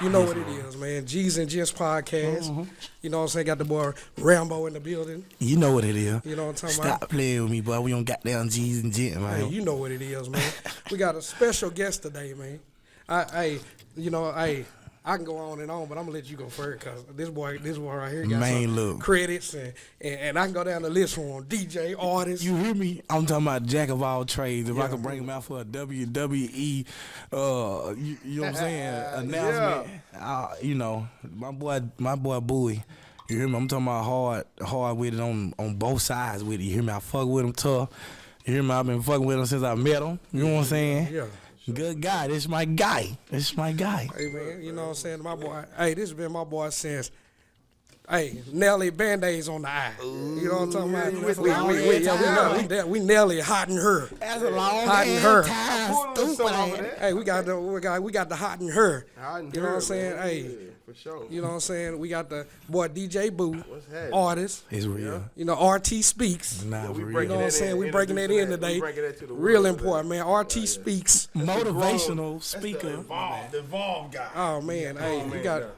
You know what it is, man. G's and Gents podcast. You know what I'm saying? Got the boy Rambo in the building. You know what it is. You know what I'm talking Stop about? playing with me, boy. We don't got down G's and Gents, man. Hey, you know what it is, man. We got a special guest today, man. I can go on and on, but I'm gonna let you go first because this boy right here got some credits and I can go down the list for him. DJ, artist. You hear me? I'm talking about jack of all trades. If I could bring him out for a WWE, you know what I'm saying, announcement. You know, my boy Bowie. You hear me? I'm talking about hard with it on both sides with it. You hear me? I fuck with him tough. You hear me? I've been fucking with him since I met him. You know what I'm saying? Yeah. Good guy. This my guy. Hey, man, you know what I'm saying? My boy, hey, this has been my boy since, Nelly Band-Aids on the eye. You know what I'm talking about? We Nelly hot in her. That's a long hot in her. Stupid. Hey, we got the hot in her. You know what I'm saying? Hey. For sure. You know what I'm saying? We got the boy DJ Boo, What's happening? artist. It's real. You know, RT Speaks. Nah, we for breaking real. You know what I'm saying? We breaking that in today. Real important, man. RT Speaks. Motivational speaker. The evolved guy. Oh man,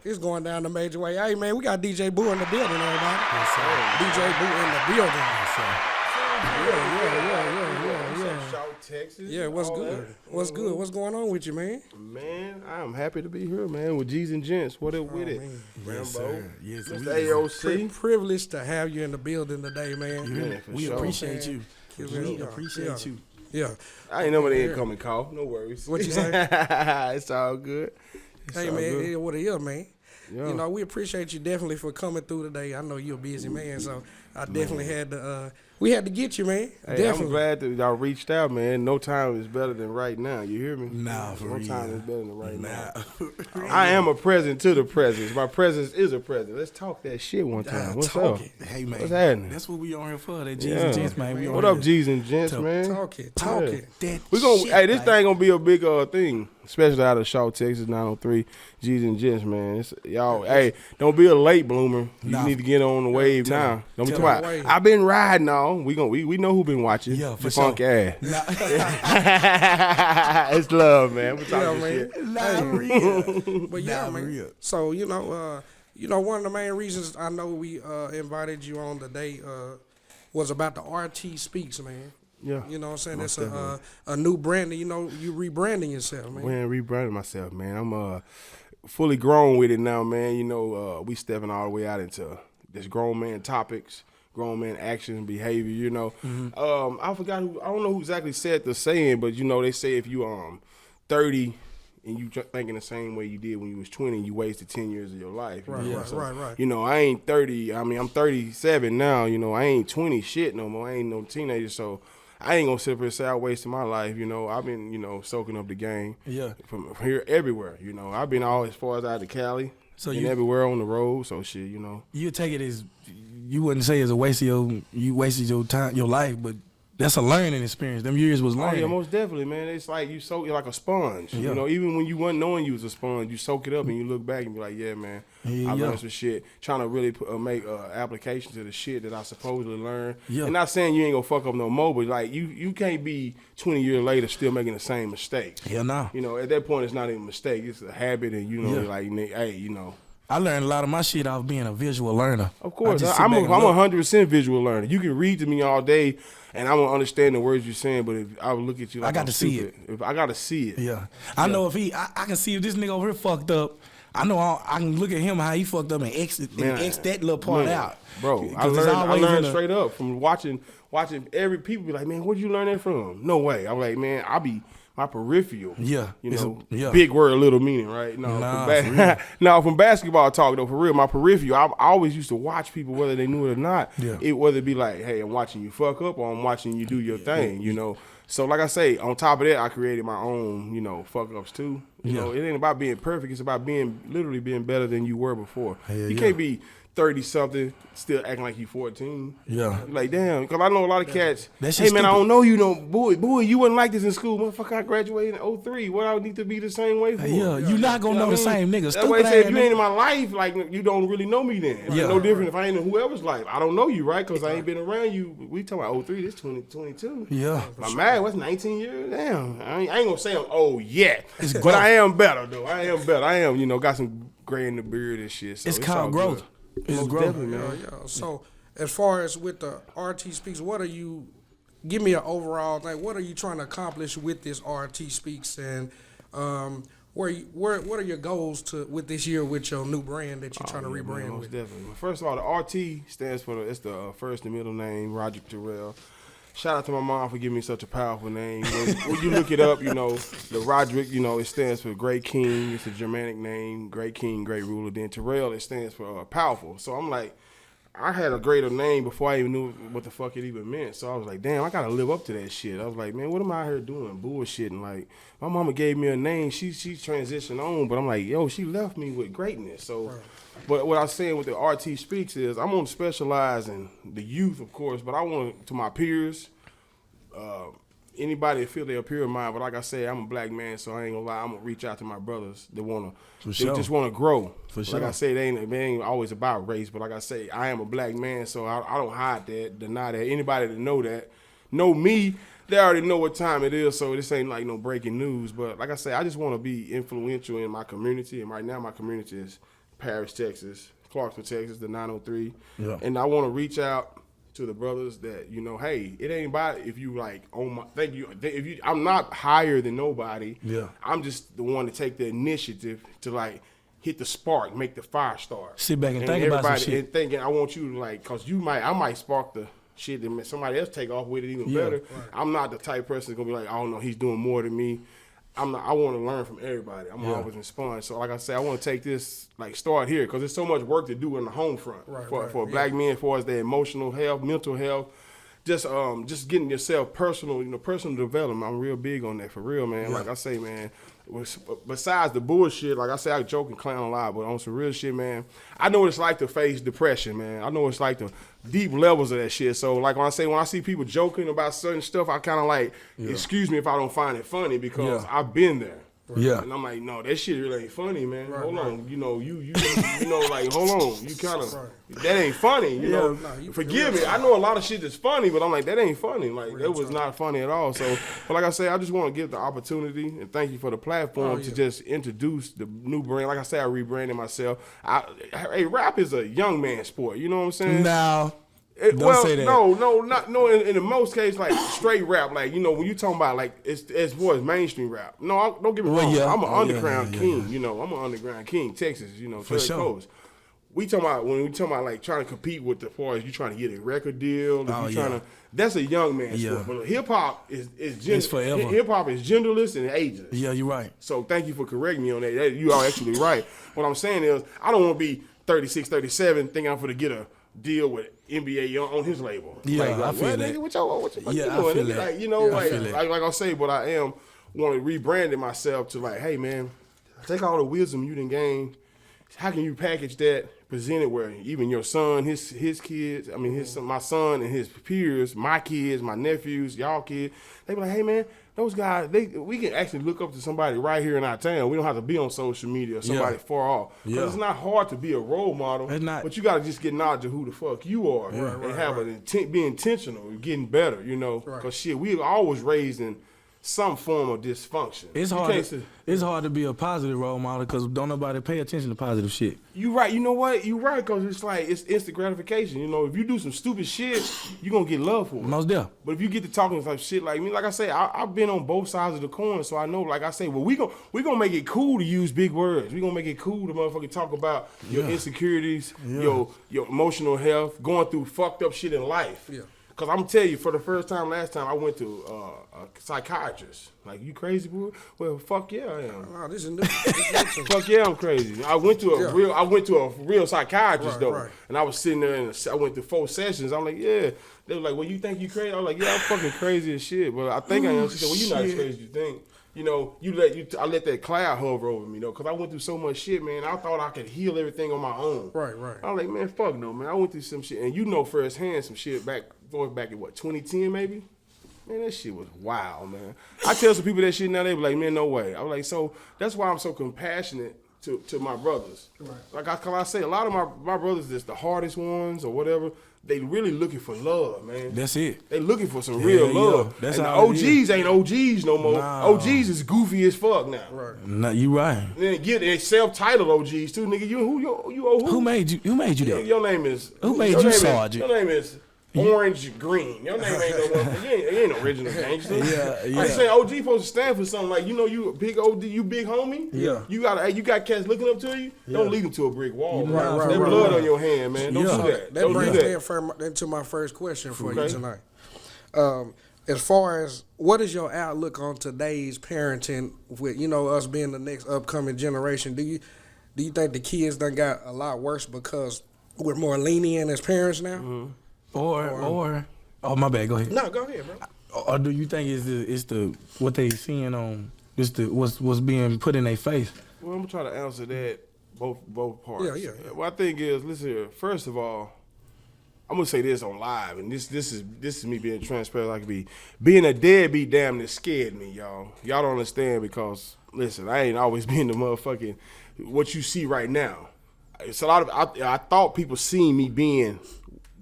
it's going down the major way. Hey man, we got DJ Boo in the building, everybody. Yes, sir. DJ Boo in the building. Yes, sir. Texas. Yeah, what's good? What's good? What's going on with you, man? Man, I'm happy to be here, man, with G's and Gents. What up with it? Man. Yes, Rambo. sir. Yes, Mr. Pretty AOC. privileged to have you in the building today, man. Yeah, for We sure. appreciate you. Yeah. We appreciate you. Yeah. I ain't know what they ain't coming call. No worries. What you say? It's all good. Hey man, it is what it is, man. Yeah. You know, we appreciate you definitely for coming through today. I know you're a busy man, so I definitely had to. We had to get you, man. Hey, definitely. I'm glad that y'all reached out, man. No time is better than right now. You hear me? Nah, for no real. time is better than right now. Nah. I am a present to the presence. My presence is a present. Let's talk that shit one time. What's talk up? it. Hey man, What's happening? that's what we on here for. That G's Yeah. and Gents, man. We on What here up, G's and Gents, to man? Talk it. That We gonna shit, hey, this man. thing gonna be a big thing, especially out of Shaw, Texas, 903. G's and Gents, man. Y'all, hey, don't be a late bloomer. You Nah. need to get on the wave Tell now. me. Don't be Tell talking me. about, I've been riding on. We know who been watching. Yeah, for the sure. funk ass. Nah, It's love, man. We talking man. shit. nah, real. But yeah, Nah, man. real. So one of the main reasons I know we invited you on today was about the RT Speaks, man. Yeah. You know what I'm saying? Most That's a new branding. You know, you rebranding yourself, man. We ain't rebranding myself, man. I'm fully grown with it now, man. You know, we stepping all the way out into this grown man topics, grown man action, behavior. You know, I forgot who. I don't know who exactly said the saying, but you know, they say if you 30 and you thinking the same way you did when you was 20, you wasted 10 years of your life. Right, you know? right, So, right. You know, I ain't 30. I mean, I'm 37 now. You know, I ain't 20 shit no more. I ain't no teenager, so I ain't gonna sit up here and say I wasted my life. You know, I've been, soaking up the game. Yeah. From here everywhere. You know, I've been all as far as out to Cali. So and you- everywhere on the road. So shit, you know. You take it as you wouldn't say it's a waste of you wasted your time, your life, but that's a learning experience. Them years was Oh learning. yeah, most definitely, man. It's like you soak it like a sponge. Yeah. You know, even when you wasn't knowing you was a sponge, you soak it up and you look back and be like, yeah, man, Yeah, I yeah. learned some shit. Trying to really make application to the shit that I supposedly learned. Yeah. And not saying you ain't gonna fuck up no more, but like you can't be 20 years later still making the same mistakes. Hell no. You know, at that point it's not even a mistake. It's a habit, and you know, Yeah. like, hey, you know. I learned a lot of my shit off being a visual learner. Of course, I just sit I'm back and look. 100% visual learner. You can read to me all day, and I won't understand the words you're saying. But if I would look at you, like I got I'm to see stupid. If I got to see it. Yeah. I know if I can see if this nigga over here fucked up, I know I can look at him how he fucked up and X that little part Man, out. bro. 'Cause I it's learned always in the- straight up from watching every people be like, man, where'd you learn that from? No way. I'm like, man, I'll be my peripheral. Yeah, You it's know, yeah. big word, little meaning, right? No, Nah, from no, from basketball talk though, for real, my peripheral. I always used to watch people whether they knew it or not. Yeah. Whether it be like, hey, I'm watching you fuck up or I'm watching you do your thing. You know. So like I say, on top of that, I created my own, fuck ups too. You know, it ain't about being perfect. It's about literally being better than you were before. You can't be 30 something still acting like you 14. Yeah. Like, damn, because I know a lot of cats. That Hey shit man, I stupid. don't know you, no boy, you wasn't like this in school, motherfucker. I graduated in 03. What I need to be the same way for? Yeah, you not gonna know the same nigga. That's why they say if you Stupid ain't in my life, like you don't really know me then. Yeah. No different if I ain't in whoever's life. I don't know you, right? Because I ain't been around you. We talking about 03, this 2022. Yeah. My man, what's 19 years? Damn. I ain't gonna say I'm old yet. It's But growth. I am better though. I am, got some gray in the beard and shit. So It's all called growth. good. It's Most growth. definitely, man. Yeah. So as far as with the RT Speaks, give me an overall thing. What are you trying to accomplish with this RT Speaks, and what are your goals with this year with your new brand that you're trying to rebrand Man, most with? definitely. First of all, the RT stands for it's the first and middle name, Roger Terrell. Shout out to my mom for giving me such a powerful name. When you look it up, the Roderick, it stands for Great King. It's a Germanic name, Great King, Great Ruler. Then Terrell, it stands for powerful. So I'm like, I had a greater name before I even knew what the fuck it even meant. So I was like, damn, I gotta live up to that shit. I was like, man, what am I out here doing? Bullshitting. Like, my mama gave me a name. She transitioned on, but I'm like, yo, she left me with greatness. So, but what I was saying with the RT Speaks is I'm gonna specialize in the youth, of course, but I want to my peers, anybody that feel their peer of mine. But like I said, I'm a black man, so I ain't gonna lie. I'm gonna reach out to my brothers that just wanna grow. For Like sure. I say, they ain't always about race, but like I say, I am a black man, so I don't hide that, deny that. Anybody that know me, they already know what time it is, so this ain't like no breaking news. But like I say, I just want to be influential in my community, and right now my community is Paris, Texas, Clarksville, Texas, the 903. Yeah. And I want to reach out to the brothers that, hey, it ain't about if you like on my I'm not higher than nobody. Yeah. I'm just the one to take the initiative to like hit the spark, make the fire start. Sit back and think about some everybody shit. and thinking I want you to like, cause I might spark the shit that somebody else take off with it even Yeah. better. Right. I'm not the type of person that's gonna be like, oh no, he's doing more than me. I'm not. I want to learn from everybody. I'm always in sponge. So like I said, I want to take this start here because there's so much work to do in the home front for black men as far as their emotional health, mental health, just getting yourself personal development. I'm real big on that for real, man. Yeah. Like I say, man. Besides the bullshit, like I say, I joke and clown a lot, but on some real shit, man, I know what it's like to face depression, man. I know what it's like the deep levels of that shit. So, like when I see people joking about certain stuff, I kind of like, excuse me if I don't find it funny because I've been there. Yeah. And I'm like, no, that shit really ain't funny, man. Hold on. You like, hold on. You kind of, that ain't funny, you know. Forgive me. I know a lot of shit that's funny, but I'm like, that ain't funny. Like, that was not funny at all. So, but like I say, I just want to give the opportunity and thank you for the platform to just introduce the new brand. Like I say, I rebranded myself. Rap is a young man sport. You know what I'm saying? Now, don't say that. No. In the most case, like straight rap, like when you talking about like it's more mainstream rap. No, don't get me wrong. yeah. I'm an underground king. Yeah. I'm an underground king, Texas. For sure. Coast. When we talking about like trying to compete with the far as you trying to get a record deal. That's a young man sport. But hip hop is It's forever. Hip hop is genderless and ageless. Yeah, you're right. So thank you for correcting me on that. You are actually right. What I'm saying is I don't want to be 36, 37 thinking I'm going to get a deal with NBA on his label. Yeah, like, I feel what, that. nigga, what y'all Yeah, doing? I feel Nigga, that. like I say, but I am want to rebrand myself to like, hey man, take all the wisdom you done gained. How can you package that, present it where even your son, his kids, my son and his peers, my kids, my nephews, y'all kids, they be like, hey man, those guys, we can actually look up to somebody right here in our town. We don't have to be on social media or somebody far off. Because it's not hard to be a role model, but you got to just get knowledge of who the fuck you are and be intentional and getting better, Because shit, we always raised in some form of dysfunction. It's hard to be a positive role model because don't nobody pay attention to positive shit. You right. You know what? You right because it's like it's instant gratification. If you do some stupid shit, you gonna get love for it. Most definitely. But if you get to talking like shit like me, like I say, I've been on both sides of the coin, so I know. Like I say, well, we gonna make it cool to use big words. We gonna make it cool to motherfucking talk about your insecurities, your emotional health, going through fucked up shit in life. Yeah. Cause I'm gonna tell you, for the first time last time, I went to a psychiatrist. Like, you crazy, boy? Well, fuck yeah, I am. Wow, this is new. Fuck yeah, I'm crazy. I went to a real psychiatrist though, and I was sitting there and I went through 4 sessions. I'm like, yeah. They were like, well, you think you crazy? I was like, yeah, I'm fucking crazy as shit, but I think I am. She said, well, you're not as crazy as you think. I let that cloud hover over me though, cause I went through so much shit, man. I thought I could heal everything on my own. Right. I was like, man, fuck no, man. I went through some shit, and firsthand some shit back in what 2010 maybe. Man, that shit was wild, man. I tell some people that shit now, they be like, man, no way. I was like, so that's why I'm so compassionate to my brothers. Right. Like I say, a lot of my brothers that's the hardest ones or whatever. They really looking for love, man. That's it. They looking for some real love. That's and the all it OGs ain't OGs no more. No. OGs is goofy as fuck now. Right. No, you right. And then they self-titled OGs too, nigga. Who made you? Who made you that? Your name is. Who made your you name Sergeant? Your name is Orange Green. Your name ain't no one. You ain't original gangster. Yeah. I'm saying OG supposed to stand for something like you a big OG, you big homie. Yeah. You got cats looking up to you. Don't lead them to a brick wall. Right, There's blood on your hand, man. Don't do that. That Don't brings do me that. into my first question for you tonight. As far as what is your outlook on today's parenting with us being the next upcoming generation? Do you think the kids done got a lot worse because we're more lenient as parents now? Mm-hmm. Or my bad. Go ahead. No, go ahead, bro. Or do you think it's the what they seeing on what's being put in their face? Well, I'm gonna try to answer that both parts. Yeah. What I think is, listen here. First of all, I'm gonna say this on live, and this is me being transparent. Like be being a deadbeat damn that scared me, y'all. Y'all don't understand because listen, I ain't always been the motherfucking what you see right now. It's a lot of I thought people seen me being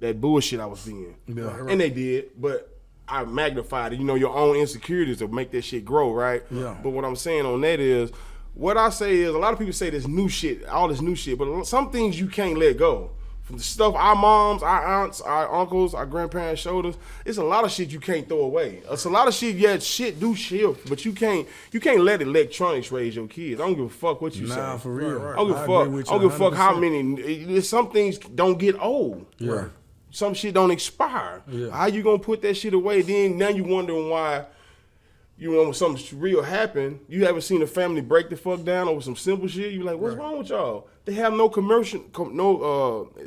that bullshit I was being, and they did, but I magnified it. Your own insecurities will make that shit grow, right? Yeah. But what I'm saying on that is, what I say is, a lot of people say this new shit, all this new shit, but some things you can't let go. From the stuff our moms, our aunts, our uncles, our grandparents showed us, it's a lot of shit you can't throw away. It's a lot of shit, shit do shift, but you can't let electronics raise your kids. I don't give a fuck what you say. Nah, for real. I don't give a fuck. I don't give a fuck how many. Some things don't get old. Yeah. Some shit don't expire. Yeah. How you gonna put that shit away? Then now you wondering why. When something real happen, you haven't seen a family break the fuck down over some simple shit. You like, what's wrong with y'all? They have no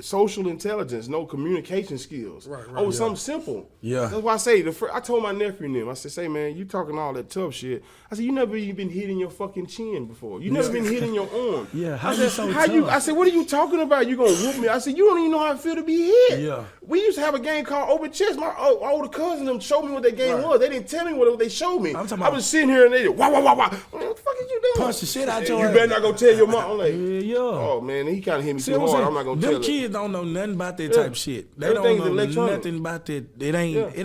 social intelligence, no communication skills. Over something simple. Yeah. That's why I say, I told my nephew and them, I said, say, man, you talking all that tough shit. I said, you never even been hit in your fucking chin before. You never been hit in your arm. Yeah, how I you said, so how you? tough? I said, what are you talking about? You gonna whoop me? I said, you don't even know how I feel to be hit. Yeah. We used to have a game called Open Chess. My older cousin them showed me what that game was. They didn't tell me what they showed me. I'm talking I about- was sitting here and they did, wah, wah, wah, wah. What the fuck is you doing? Punch the shit out And your you ass. better not go tell your mom. I'm like, Yeah. oh man, he kind of hit me See too what hard. I'm I'm not gonna saying? tell Them it. kids don't know nothing about that type shit. They Everything's don't know electronic. nothing about that. It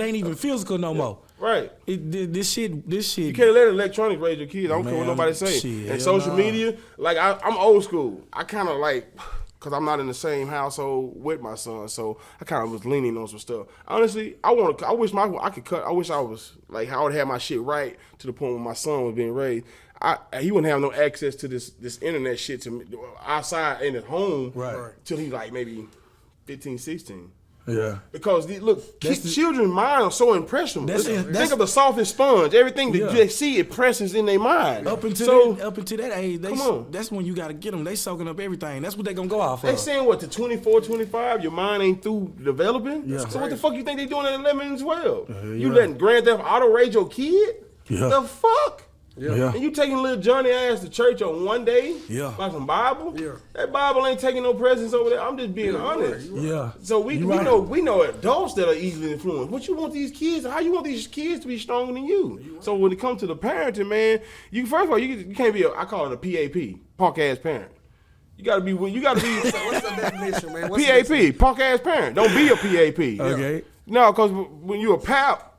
ain't even physical no more. Right. This shit. You can't let electronics raise your kids. I don't care what Man, nobody say. shit, And hell social nah. media, like I'm old school. I kind of like, cause I'm not in the same household with my son, so I kind of was leaning on some stuff. Honestly, I wish I was like how I would have my shit right to the point where my son was being raised. He wouldn't have no access to this internet shit to me, outside in his home till he like maybe 15, 16. Yeah. Because children's minds are so impressionable. That's- Think of the softest sponge. Everything that they see, it presses in their mind. Up until that age, that's when you got to get them. They soaking up everything. That's what they gonna go off They of. saying what, to 24, 25, your mind ain't through developing? Yeah. So what the fuck you think they doing at 11 and 12? You yeah. letting Grand Theft Auto raise your kid? Yeah. The fuck? Yeah. And you taking little Johnny ass to church on one day? Yeah. By some Bible? Yeah. That Bible ain't taking no presence over there. I'm just being honest. Yeah. So we know adults that are easily influenced. What you want these kids? How you want these kids to be stronger than you? So when it comes to the parenting, man, you first of all you can't be I call it a PAP, punk ass parent. You gotta be. What's the definition, man? PAP, punk ass parent. Don't be a PAP. Okay. No, because when you a pap,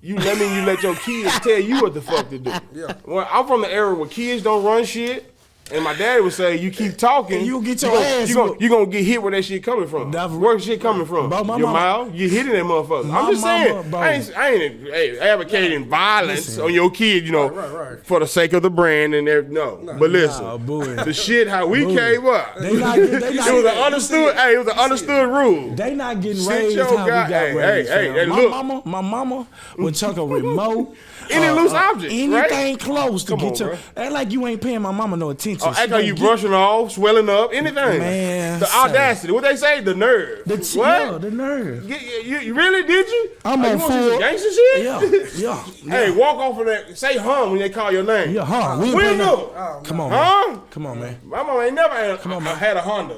you let your kids tell you what the fuck to do. Yeah. Well, I'm from the era where kids don't run shit. And my daddy would say, you keep talking, And you'll get your ass whooped. you gonna get hit where that shit coming from. Where's shit coming from? Bro, my Your mama- mouth? You hitting that motherfucker. My I'm just saying, mama, bro. I ain't advocating violence on your kid, Right. for the sake of the brand and everything. No. But listen, Nah, boo. the shit how we came up. They not getting- they not It was an getting- understood. Hey, it was an understood rule. They not getting Sit raised your how we guy- got hey, raised. hey, fam. hey, look. My mama would chuck a remote. Any loose object, anything right? close to Come get on, your. bro. Act like you ain't paying my mama no attention. Oh, She act like gonna you get- brushing off, swelling up, anything. Man, the son. audacity. What they say? The nerve. The what? the nerve. You really did you? I'm you on want some full- gangster shit? Yeah. Hey, walk off of that. Say hum when they call your name. Yeah, huh? We ain't We paying know. no- Come on, man. Huh? Come on, man. My mama ain't never had, on, man. had a Honda.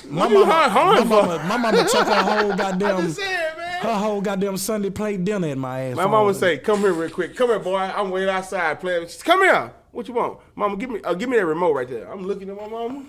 My What you mama, hum for? my mama took her whole I'm goddamn, just saying, man. her whole goddamn Sunday plate dinner at my ass. My mama say, come here real quick. Come here, boy. I'm waiting outside playing. Come here. What you want, Mama? Give me that remote right there. I'm looking at my mama.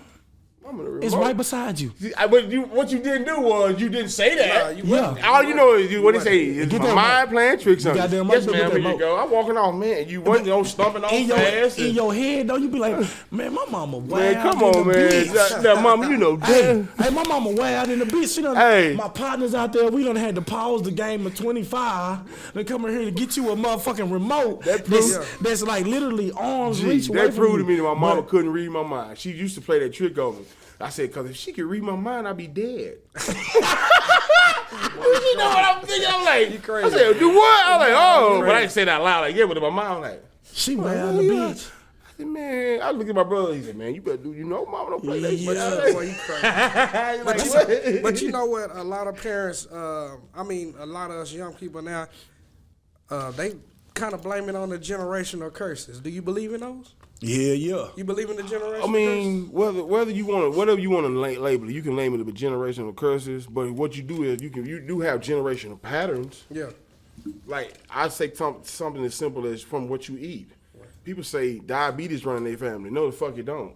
Mama, the remote. It's right beside you. See, what you didn't do was you didn't say that. Yeah. All you know is what he say. Is my mind playing tricks on you. Goddamn Yes, right, ma'am. get Here that you go. I'm walking off, man. You wasn't stumping on fast. In your head, though, you be like, man, my mama wild. Man, come on, man. Now, mama, you know, Hey, my mama wild in the bitch. She done, Hey. my partners out there, we done had to pause the game of 25. They come in here to get you a motherfucking remote that's like literally arms reach away That from proved you. to me that my mama couldn't read my mind. She used to play that trick on me. I said, because if she could read my mind, I'd be dead. You know what I'm thinking? I'm like, You crazy. I said, do what? I'm like, oh. But I didn't say that out loud. Like, yeah, but in my mind, I'm like, She wild in the bitch. I said, man, I look at my brother. He said, man, you better do, mama don't play that shit. Boy, you crazy. Like, But you know what? A lot of parents, a lot of us young people now, they kind of blame it on the generational curses. Do you believe in those? Yeah. You believe in the generational I mean, whatever you want to label it, you can label it with generational curses. But what you do is you do have generational patterns. curses? Yeah. Like I say something as simple as from what you eat. People say diabetes running their family. No, the fuck you don't.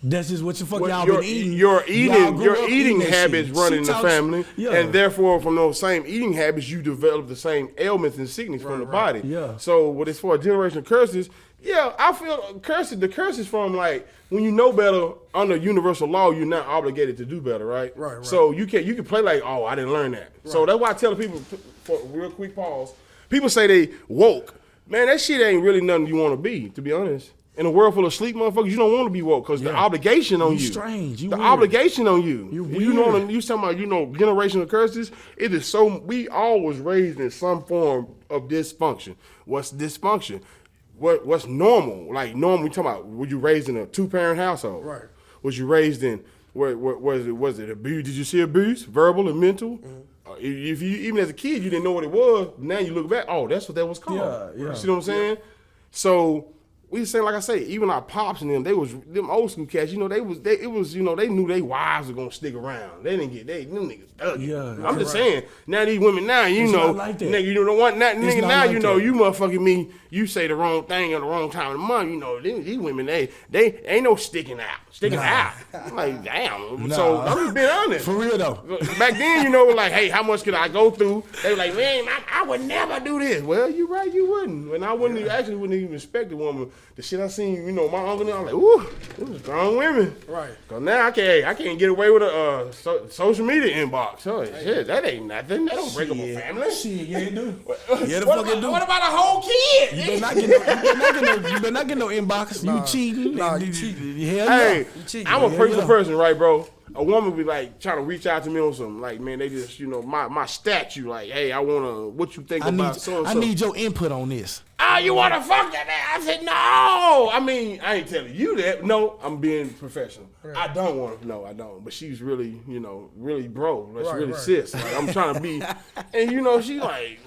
That's just what the fuck What y'all your been eating. Your Y'all grew up eating that habits shit. run She in the talks- family, Yeah. and therefore from those same eating habits, you develop the same ailments and sickness from the body. Yeah. So what is for generational curses? Yeah, I feel curses. The curses from like when you know better under universal law, you're not obligated to do better, right? Right. So you can play like, oh, I didn't learn that. So that's why I tell people, for a real quick pause. People say they woke. Man, that shit ain't really nothing you want to be, to be honest. In a world full of sleep motherfuckers, you don't want to be woke because the obligation on you. Strange. You the weird. obligation on you. You know, weird. you talking about, generational curses. It is so, we all was raised in some form of dysfunction. What's dysfunction? What's normal? Like normal, we talking about, were you raised in a 2-parent household? Right. Was you raised in, was it abuse? Did you see abuse? Verbal and mental? If you, even as a kid, you didn't know what it was. Now you look back, oh, that's what that was called. Yeah. You see what I'm saying? So we saying, like I say, even our pops and them, they was them old school cats. You know, they knew their wives were gonna stick around. They didn't get them niggas dug. Yeah, I'm just saying. Now these women now, It's not like that. nigga, you don't want that nigga not now. like You know, that. you motherfucking me. You say the wrong thing at the wrong time of the month. You know, these women, they ain't no sticking out. I'm like, damn. So I'm just being honest. For real though. Back then, like, hey, how much could I go through? They were like, man, I would never do this. Well, you right, you wouldn't. And I wouldn't even respect the woman. The shit I seen, my uncle, I'm like, ooh, them was strong women. Right. Cause now I can't get away with a social media inbox. Oh, shit, that ain't nothing. That don't break up a family. Shit, yeah, it do. Yeah, the What fuck it do. about a whole kid? You better not get no inbox. You cheating. Nah, you cheating. Hell Hey, yeah. cheating, I'm a man. personal Yeah. person, right, bro? A woman be like trying to reach out to me on something. Like, man, they just, my statue. Like, hey, I wanna. What you think about so and I so? need your input on this. Oh, you wanna fuck that? I said no. I mean, I ain't telling you that. No, I'm being professional. I don't want to. No, I don't. But she's really, really bro. That's really sis. Like, I'm trying to be, and she like.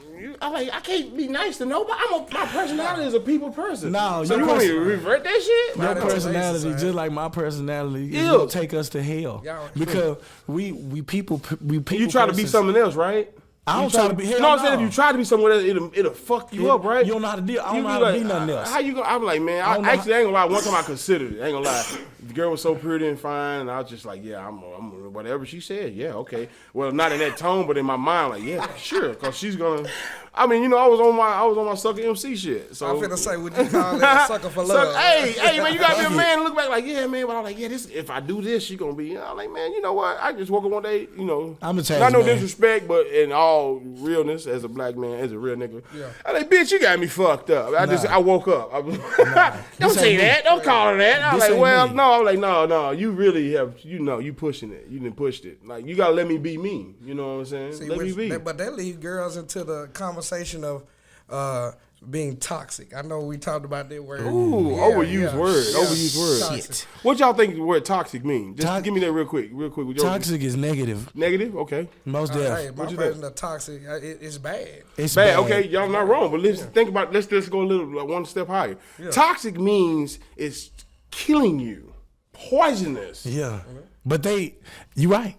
I can't be nice to nobody. My personality is a people person. No, so your you want me to person- revert that shit? Your that's personality, racist, just like my personality, is Ew. gonna take us to hell. Y'all- Because we people. You try to be persons. something else, right? I don't try to be. Hell No, I'm saying no. if you try to be someone else, it'll fuck you up, right? You don't know how to deal. I You don't know be how to be nothing else. How you gonna? I'm like, man. I don't know actually ain't gonna lie. One time I considered it. I ain't gonna lie. The girl was so pretty and fine, and I was just like, yeah, I'm whatever she said. Yeah, okay. Well, not in that tone, but in my mind, like, yeah, sure, because she's gonna. I mean, I was on my sucker MC shit. So I'm finna say, would you call that a sucker for love? hey, man, you gotta be a man and look back like, yeah, man. But I'm like, yeah, this. If I do this, she gonna be. I'm like, man, you know what? I just woke up one day, I'm a change not no man. disrespect, but in all realness, as a black man, as a real nigga, Yeah. I'm like, bitch, you got me fucked up. I woke up. Don't say ain't that. Don't call her that. I'm This like, ain't well, me. no. I'm like, no. You really have, you pushing it. You done pushed it. Like, you gotta let me be me. You know what I'm saying? See, let me be. but that lead girls into the conversation of being toxic. I know we talked about that word. Ooh, Yeah, overused yeah. word. Yeah. Overused word. Toxic. What y'all think the word toxic mean? Just give me that real quick. Toxic is negative. Negative? Okay. Most Hey, definitely. my you version of toxic, it's bad. It's Bad. Okay, y'all not wrong, but let's think about. Let's just go a little one step higher. Toxic means it's killing you, poisonous, Yeah, but you right.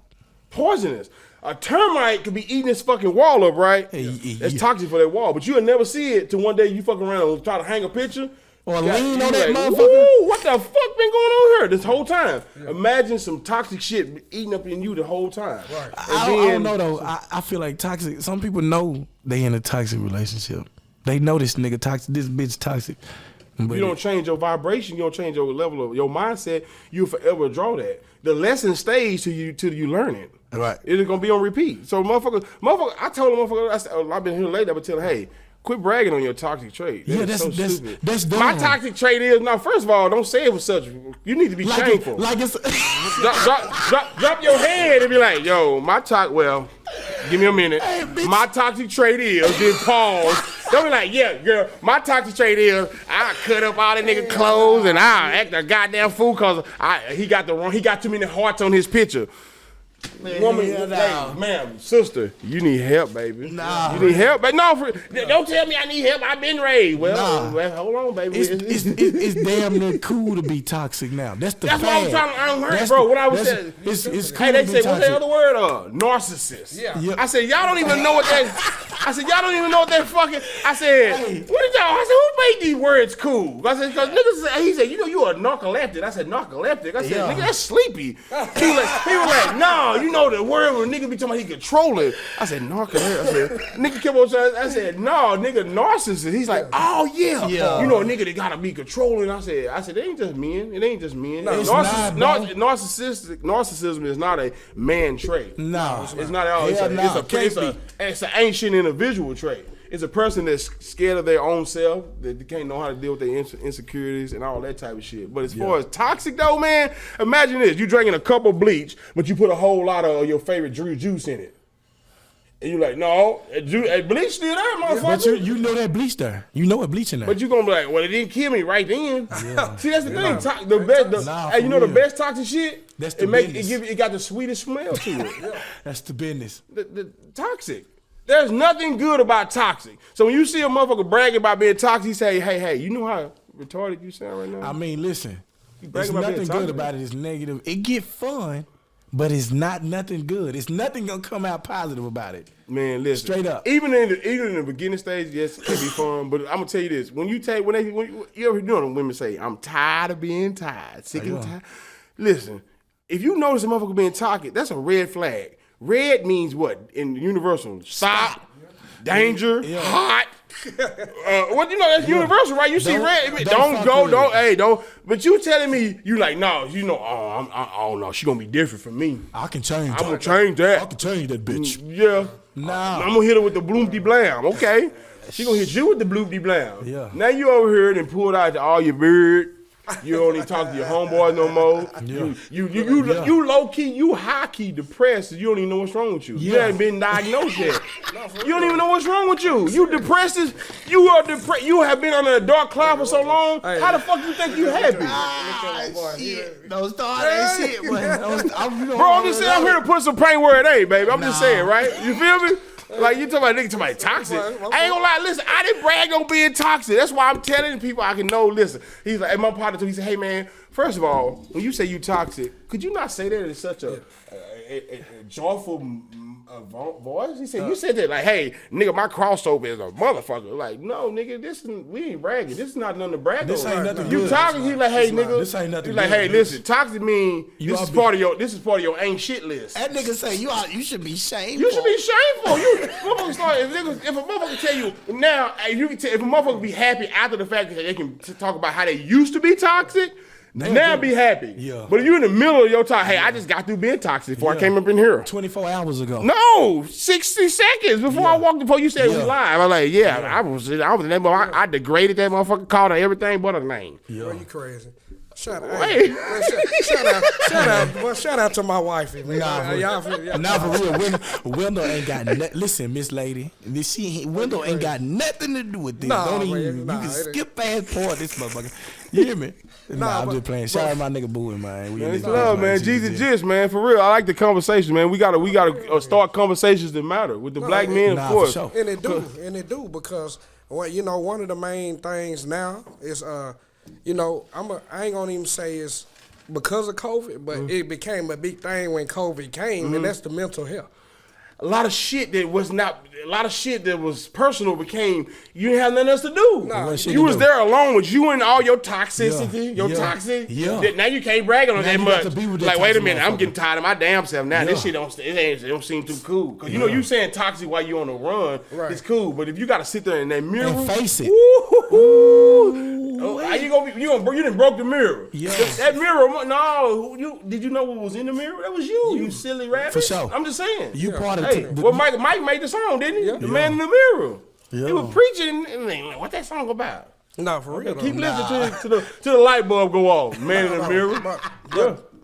poisonous. A termite could be eating this fucking wall up, right? That's toxic for that wall, but you'll never see it till one day you fuck around and try to hang a picture. Or lean on you that like, motherfucker. "Woo, what the fuck been going on here this whole time?" Imagine some toxic shit eating up in you the whole time. Right. I don't know though. I feel like toxic. Some people know they in a toxic relationship. They know this nigga toxic. This bitch toxic. But You don't change your vibration. You don't change your level of your mindset. You'll forever draw that. The lesson stays till you learn it. Right. It's gonna be on repeat. So motherfucker. I told a motherfucker. I said, I've been here later. But tell him, hey, quit bragging on your toxic trait. that's stupid. that's dumb. My toxic trait is now. First of all, don't say it with such. You need to be shameful. It's drop your head and be like, yo, well, give me a minute. Hey, bitch. My toxic trait is, then pause. Don't be like, yeah, girl, my toxic trait is I cut up all the nigga clothes and I act a goddamn fool because he got too many hearts on his picture. Woman, hey, ma'am, sister, you need help, baby. Nah. You need help, but no, don't tell me I need help. I've been raised. Well, hold on, baby. It's damn near cool to be toxic now. That's what I was trying to unlearn, bro. What I was saying. It's cool Hey, they to be say, what's toxic. the other word? Narcissist. Yeah. I said, y'all don't even know what that. I said, y'all don't even know what that fucking. I said, what did y'all? I said, who made these words cool? I said, because niggas said, he said, you a narcoleptic. I said, narcoleptic. I said, nigga, that's sleepy. He was like, no, you know the word when nigga be talking about he controlling. I said, narcoleptic. I said, nigga kept on saying, I said, no, nigga, narcissist. He's like, oh yeah. You know, a nigga that gotta be controlling. I said, it ain't just men. It ain't just men. No, Narcissism is not a man trait. No, It's not at all. It's an ancient individual trait. It's a person that's scared of their own self, that they can't know how to deal with their insecurities and all that type of shit. But as far as toxic though, man, imagine this. You drinking a cup of bleach, but you put a whole lot of your favorite Drew juice in it. And you like, no, bleach still there, motherfucker. but you know that bleach there. You know what bleach in there. But you gonna be like, well, it didn't kill me right then. Yeah. See, that's the thing. Nah, You know the real. best toxic shit? That's the business. It got the sweetest smell to it. That's the business. The toxic. There's nothing good about toxic. So when you see a motherfucker bragging about being toxic, you say, hey, you know how retarded you sound right now? I mean, listen. bragging There's about being nothing toxic. good about it. It's negative. It get fun, but it's not nothing good. It's nothing gonna come out positive about it. Man, listen. Straight up. Even in the beginning stage, yes, it can be fun. But I'm gonna tell you this: when you ever know the women say, "I'm tired of being tired, sick and tired." Listen, if you notice a motherfucker being toxic, that's a red flag. Red means what in universal? Stop. Danger. Hot. What you know? That's universal, right? You see red. Don't. But you telling me you like no? You know? Oh no, she gonna be different from me. I can change. I'm gonna change that. I can change that bitch. Yeah. Nah. I'm gonna hit her with the bloomty blam. Okay. She gonna hit you with the bloomty blam. Yeah. Now you over here and pulled out all your beard. You don't even talk to your homeboys no more. Yeah. You low key, you high key depressed. You don't even know what's wrong with you. You Yeah. haven't been diagnosed yet. You don't even know what's wrong with you. You depressed as you are depressed. You have been under a dark cloud for so long. How the fuck you think you happy? Don't start that shit, boy. Bro, I'm just saying I'm here to put some pain where it ain't, baby. I'm just saying, right? You feel me? Like you talking about nigga talking about toxic. I ain't gonna lie, listen, I didn't brag on being toxic. That's why I'm telling people I can know, listen. He's like, hey, my partner too, he said, hey man, first of all, when you say you toxic, could you not say that in such a joyful voice? He said, you said that like, hey, nigga, my crossover is a motherfucker. Like, no, nigga, we ain't bragging. This is not nothing to brag on. This ain't nothing You good. toxic, he like, hey, nigga. This ain't nothing He's like, good, hey, bitch. listen, toxic mean You this all is be- part of your ain't shit list. That nigga say you should be shameful. You should be shameful. Motherfuckers start, if a motherfucker tell you now, if a motherfucker be happy after the fact that they can talk about how they used to be toxic, now be happy. Yeah. But if you in the middle of your talk, hey, I just got through being toxic before I came up in here. 24 hours ago. No, 60 seconds before I walked before you said it was live. I'm like, I degraded that motherfucker, called her everything but her name. Bro, you crazy. Shout out, Hey. shout out to my wifey, man. Now for real, Wendell ain't got listen, Miss Lady. Wendell ain't got nothing to do with this. Nah, Don't man, even nah, you can it ain't. skip past part of this motherfucker. You hear me? Nah, I'm but- just playing. Shout out my nigga Bowie, man. We in It's this love, bitch, man. Jesus gist, man. For real, I like the conversation, man. We gotta start conversations that matter with the black men, nah, of course. for sure. And it do because one of the main things now is I ain't gonna even say it's because of COVID, but it became a big thing when COVID came, and that's the mental health. a lot of shit that was personal became, you didn't have nothing else to do. Nah, you was there alone with you and all your toxicity, toxic. Yeah. Now you can't brag on it that you much. got to be with that Like, wait a toxic minute, I'm motherfucker. getting tired of my damn self now. This Yeah. shit don't seem too cool. Cause you know you saying toxic while you on the run, Right. it's cool. But if you gotta sit there in that mirror And face it. how you gonna be? You done broke the mirror. Yeah. That mirror. No, did you know what was in the mirror? That was you silly rabbit. For sure. I'm just saying. You part of Hey, the well, Mike made the song, didn't he? Yeah. The Man in the Mirror. Yeah. He was preaching, and they like, what that song about? Nah, for real. Keep though. listening to the light bulb go off. Man in the Mirror. But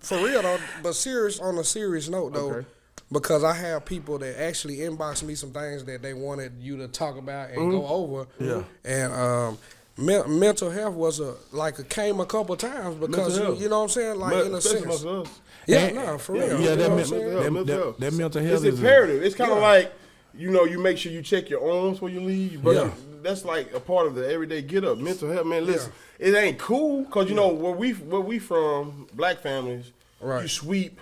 for real though, but on a serious note though, Okay. because I have people that actually inbox me some things that they wanted you to talk about and go over. Yeah. And mental health was came a couple times because Mental health. you know what I'm saying, like in a Especially sense. amongst us. Yeah, And- no, for real. Yeah, You know that what I'm meant- saying? that mental health It's is imperative. It's kind of Yeah. like, you make sure you check your arms before you leave. But Yeah. that's like a part of the everyday get up. Mental health, man. Listen, it ain't cool because where we from, black families, Right. you sweep.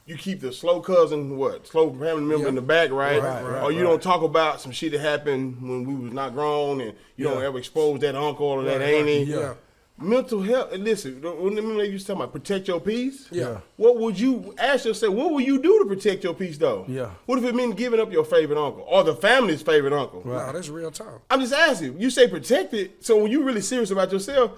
You keep the slow family member in the back, right? Right, Or you don't talk about some shit that happened when we was not grown, and you don't ever expose that uncle or that auntie. Yeah. Mental health. And listen, remember they used to talk about protect your peace? Yeah. What would you ask yourself? What would you do to protect your peace, though? Yeah. What if it meant giving up your favorite uncle or the family's favorite uncle? No, that's real talk. I'm just asking. You say protect it, so when you're really serious about yourself,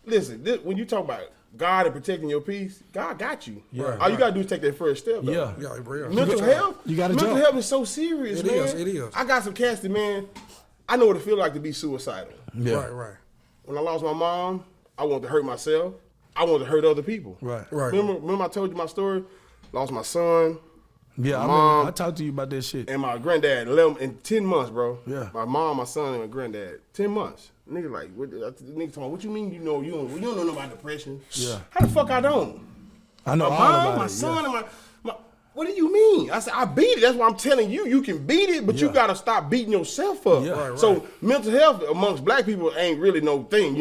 listen. When you talk about God and protecting your peace, God got you. Yeah. All you gotta do is take that first step. Though. Yeah. Yeah, real. Mental health. You gotta Mental jump. health is so serious, It man. is, it is. I got some cats that, man. I know what it feels like to be suicidal. Yeah. Right. When I lost my mom, I wanted to hurt myself. I wanted to hurt other people. Right. Right. Remember I told you my story? Lost my son Yeah, Mom. I talked to you about that shit. and my granddad 11 in 10 months, bro. Yeah. My mom, my son, and my granddad. 10 months. Nigga like, nigga talking, what you mean you don't know nothing about depression? Yeah. How the fuck I don't? I know My all mom, about my it. son, yeah. and my what do you mean? I said, I beat it. That's why I'm telling you. You can beat it, but you Yeah. got to stop beating yourself up. Yeah. Right, So mental health amongst black people ain't really no thing.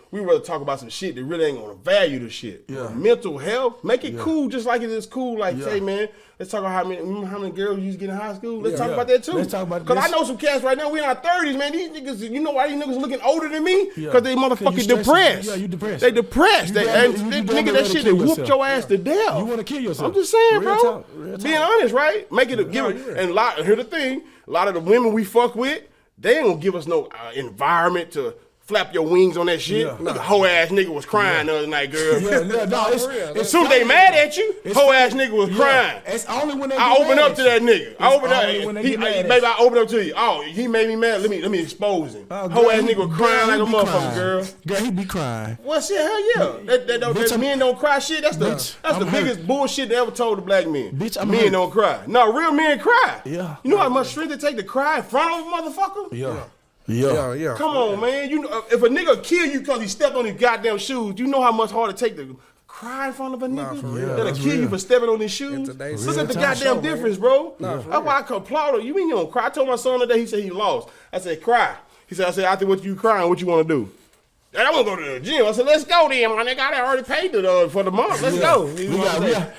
We rather talk about some shit that really ain't going to value the shit. Yeah. Mental health, make it cool just like it is cool. Like, Yeah. say, man, let's talk about remember how many girls you used to get in high school? Let's Yeah. talk Yeah. about that too. Let's talk about Because I this. know some cats right now, we in our 30s, man. These niggas, you know why these niggas looking older than me? Yeah. Because they 'Cause you motherfucking stressing. depressed. Yeah, you depressed. They depressed. You They, damn- and you they- damn nigga, ready that to shit kill that whooped yourself. your ass to death. You want to kill yourself. I'm just saying, Real bro. talk, real Being talk. honest, right? Make it give it. And here's the thing: a lot of the women we fuck with, they ain't gonna give us no environment to flap your wings on that shit. Yeah. Look, a hoe ass nigga was crying the other night, girl. Yeah, no, it's, for real. it's As soon as they mad at you, hoe ass nigga was yeah. crying. It's only when they I get open mad up at to you. that nigga. I It's open up. only when they get mad at Baby, you. I open up to you. Oh, he made me mad. Let me expose him. Oh, Hoe girl, ass he- nigga was crying like a he be motherfucker, crying. girl. Girl, he be crying. Well, shit, hell yeah. That Bitch, men don't cry shit. That's Bitch, the I'm biggest hurt. bullshit they ever told the black men. Bitch, I'm men hurt. don't cry. No, real men cry. Yeah. You know how much strength it take to cry in front of a motherfucker? Yeah. Yeah. Come on, man. You know, if a nigga kill you because he stepped on his goddamn shoes, you know how much harder it take to cry in front of a nigga? for real. That'll That's kill you real. for stepping on his shoes. today's Look at the time goddamn show, man. difference, bro. Nah, for That's why I can applaud him. You mean you don't cry? I told my son today, he said he lost. I said, cry. He said, after what you crying, what you want to do? And I want to go to the gym. I said, let's go then, my nigga. I already paid it for the month. Let's go. You know what I'm saying?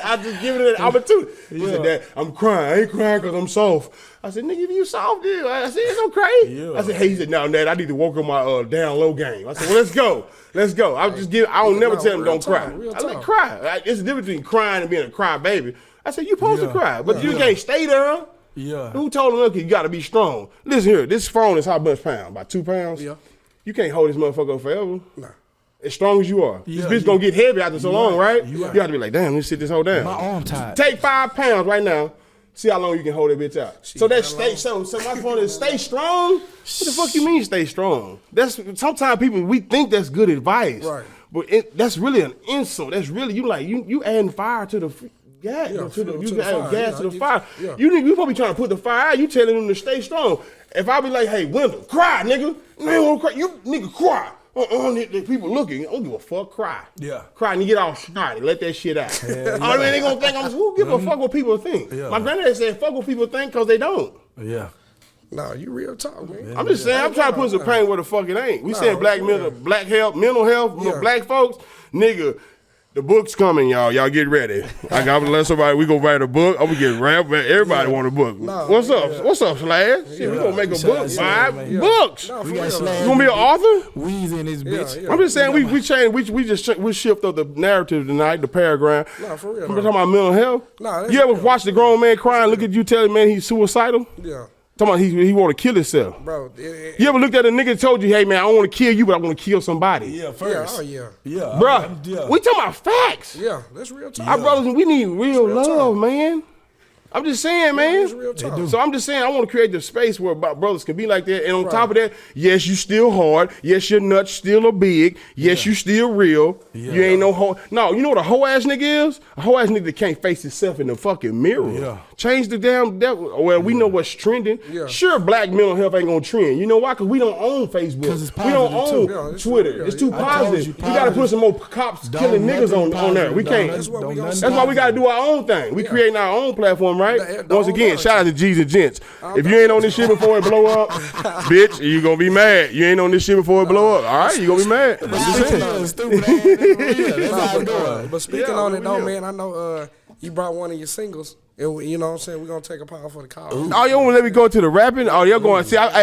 I just give it an opportunity. He said, Dad, I'm crying. I ain't crying because I'm soft. I said, nigga, if you soft, dude. I said, it's okay. Yeah. I said, hey, he said, no, Dad, I need to work on my down low game. I said, well, let's go. Let's go. I don't never No, tell him real don't talk, cry. real I like talk. cry. It's the difference between crying and being a cry baby. I said, you supposed to Yeah. cry, but you Yeah. can't stay there. Yeah. Who told him, look, you got to be strong? Listen here, this phone is how much pounds? About 2 pounds? Yeah. You can't hold this motherfucker up forever. Nah. As strong as you are. Yeah, This bitch gonna get heavy after so long, right? You You right. got to be like, damn, let me sit this whole down. My arm tied. Take 5 pounds right now. See how long you can hold that bitch out. So my point is stay strong. What the fuck you mean stay strong? That's sometimes we think that's good advice. Right. But that's really an insult. That's really you adding fire to the gas. Yeah, to the, to you the adding fire, gas yeah, to the I fire. get you. You probably trying to put the fire out. You telling them to stay strong. If I be like, hey, Wendell, cry, nigga. Man, won't cry. You nigga cry. The people looking, I don't give a fuck, cry. Yeah. Cry and you get all snotty, let that shit out. I mean, they gonna think who give a fuck what people think? Yeah. My granddad said, fuck what people think, cause they don't. Yeah. Nah, you real talk, man. I'm just saying, I'm trying to put some pain where the fuck it ain't. We saying black yeah. mental health, Yeah. black folks, nigga. The book's coming, y'all. Y'all get ready. I got to let somebody. We gonna write a book. I'm gonna get rap. Everybody want a book. No, What's up? What's up, Slash? Shit, we gonna make a book. 5 books. No, We got Slash. You gonna be an author? Weezy in this bitch. Yeah. I'm just saying we change. We shift up the narrative tonight, the paragraph. No, for real. We're talking about mental health. No, that's You ever real. watch the grown man crying? Look at you, telling man he's suicidal. Yeah, Talking about he want to kill himself. bro. You ever looked at a nigga and told you, hey man, I don't want to kill you, but I want to kill somebody. Yeah, Yeah, first. oh yeah. Yeah. Bruh, Yeah. we talking about facts. Yeah, that's real talk. Our brothers, we need real real love, talk. man. I'm just saying, man. That's real talk. So I'm just saying, I want to create the space where brothers can be like that. And on top of that, yes, you still hard. Yes, your nuts still are big. Yes, you still real. You ain't no hoe. No, you know what a hoe ass nigga is? A hoe ass nigga that can't face himself in the fucking mirror. Yeah. Change the damn. Well, we know what's trending. Yeah. Sure, black mental health ain't gonna trend. You know why? Because we don't own Facebook. 'Cause it's we don't positive, own too. Yeah, it's Twitter. real. It's too I told positive. you, You got to put some more cops killing niggas on there. We can't. That's what we gonna That's why we got to do our own thing. We creating our own platform, right? The Once whole again, shout out to G's and Gents. If you ain't on this shit before it blow up, bitch, you gonna be mad. You ain't on this shit before it blow up. All right, you gonna be mad. I'm just saying. Stupid ass. That's how it But, goes. but speaking Yeah, on it though, yeah. man, I know you brought one of your singles. And you know what I'm saying? We're gonna take a power for the cause. Oh, you want to let me go to the rapping? Oh, you're going. See, I'm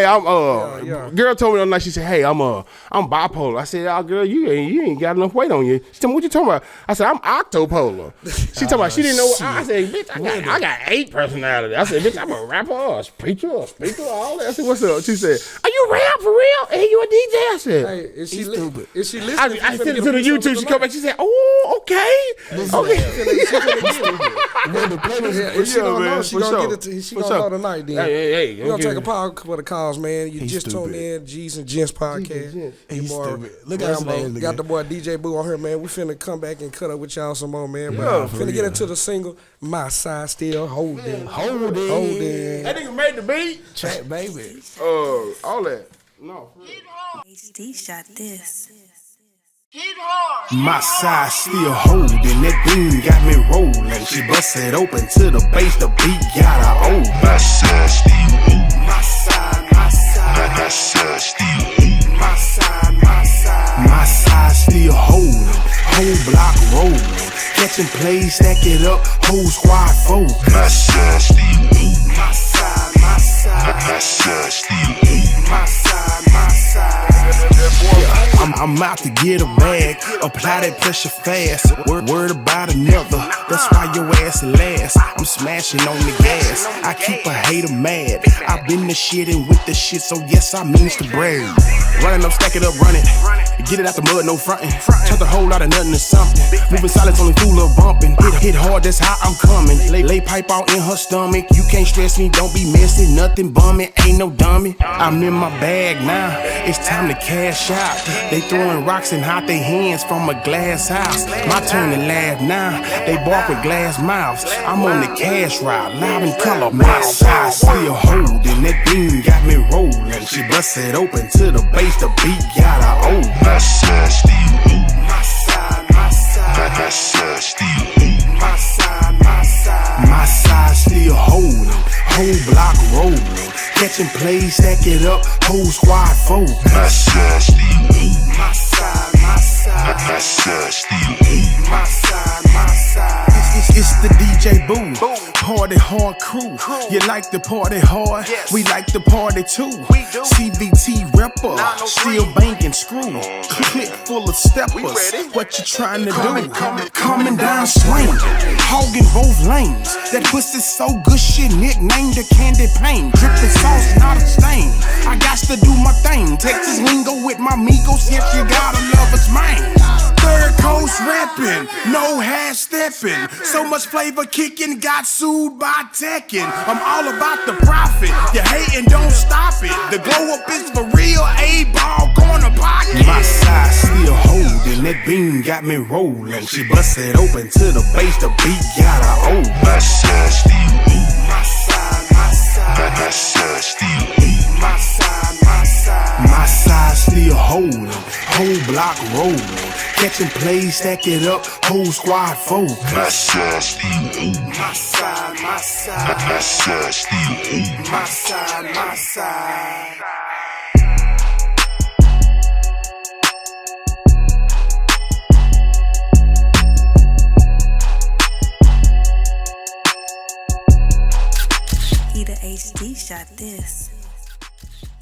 Yeah. Girl told me the other night. She said, "Hey, I'm bipolar." I said, "Oh, girl, you ain't got enough weight on you." She told me, "What you talking about?" I said, "I'm octopolar." She told me she didn't know. I said, "Bitch, I got 8 personalities." I said, "Bitch, I'm a rapper, a preacher, a speaker, all that." I said, "What's up?" She said, "Are you rap for real? And you a DJ?" I said, Hey, is she stupid. Is she listening? I sent it to the YouTube. She come back. She said, "Oh, okay, okay." Yeah, if she Yeah, don't man, know, she for gonna sure. get it. She For gonna sure. know tonight. Then Hey, we gonna okay. take a power for the cause, man. You He's just tuned stupid. in, G's and Gents podcast. Gents. Your He's boy stupid. Look at his Rambo. name Got again. the boy DJ Boo on here, man. We finna come back and cut up with y'all some more, man. Yeah, But for finna get real. into the single. My side still holding. Hold it. Holding. That nigga made the beat. Chat, baby. All that. No. HD shot this. My side still holding, that thing got me rolling. She bust it open to the bass, the beat got her old. My side still holding. My side, my side. My side still holding. My side, my side. My side still holding, whole block rolling. Catching plays, stack it up, whole squad fold. My side still holding. My side, my side. My side still holding. My side, my side. I'm out to get a bag, apply that pressure fast. Word about another, that's why your ass last. I'm smashing on the gas, I keep a hater mad. I've been the shit and with the shit, so yes, I means to brag. Running up, stack it up, running. Get it out the mud, no frontin'. Turn a whole lot of nothing to something. Moving silence, only fool of bumping. Hit hard, that's how I'm coming. Lay pipe out in her stomach. You can't stress me, don't be messy. Nothing bumming, ain't no dummy. I'm in my bag now, it's time to cash out. They throwing rocks and hide their hands from a glass house. My turn to laugh now, they bark with glass mouths. I'm on the cash route, live in color. My side still holding, that thing got me rolling. She bust it open to the bass, the beat got her old. My side still holding. My side, my side. My side still holding. My side, my side. My side still holding, whole block rolling. Catching plays, stack it up, whole squad fold. My side still holding. My side, my side. My side still holding. My side, my side. It's the DJ Boo, party hard crew. You like the party hard? We like the party too. CVT rapper, still banking screw. Click full of steppers. What you trying to do? Coming down swing, hogging both lanes. That pussy so good, shit nicknamed the candy pain. Dripping sauce, not a stain. I got to do my thing. Texas lingo with my amigos. Yes, you gotta love us, man. Third coast rapping, no half stepping. So much flavor kicking, got sued by Tekken. I'm all about the profit. You hating, don't stop it. The glow up is for real. A-ball corner pocket. My side still holding, that beam got me rolling. She bust it open to the bass, the beat got her old. My side still holding. My side, my side. My side still holding. My side, my side. My side still holding, whole block rolling. Catching plays, stack it up, whole squad fold. My side still holding. My side, my side. My side still holding. My side, my side. HD shot this.